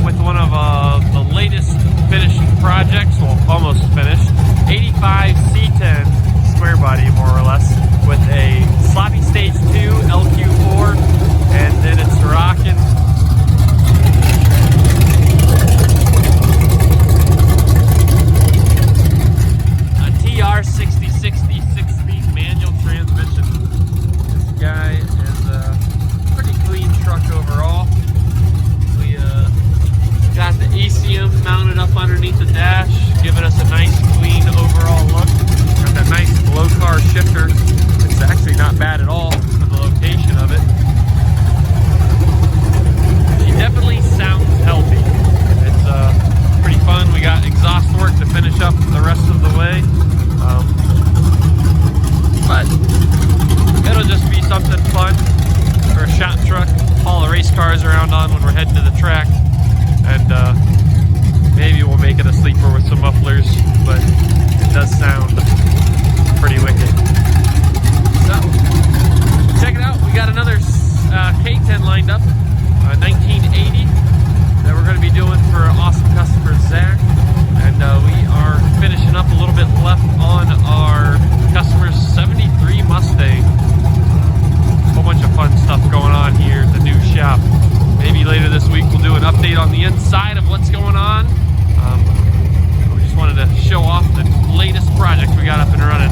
with one of the latest finished projects, well, almost finished, 85 C10 Squarebody, more or less, with a sloppy stage 2 LQ4, and then it's rocking. A TR6060 6-speed manual transmission. This guy is a pretty clean truck overall. We got the ECM mounted up underneath the dash, giving us a nice clean overall look. Got that nice low car shifter. It's actually not bad at all for the location of it. She definitely sounds healthy. It's pretty fun. We got exhaust work to finish up the rest of the way. But it'll just be something fun for a shop truck, haul the race cars around on when we're heading to the track. And maybe we'll make it a sleeper with some mufflers, but it does sound pretty wicked. So, check it out. We got another K10 lined up, 1980, that we're going to be doing for awesome customer Zach. And we are finishing up a little bit left on our customer's 73 Mustang. A whole bunch of fun stuff going on here at the new shop. Maybe later this week we'll do an update on the inside of what's going on. We just wanted to show off the latest project we got up and running.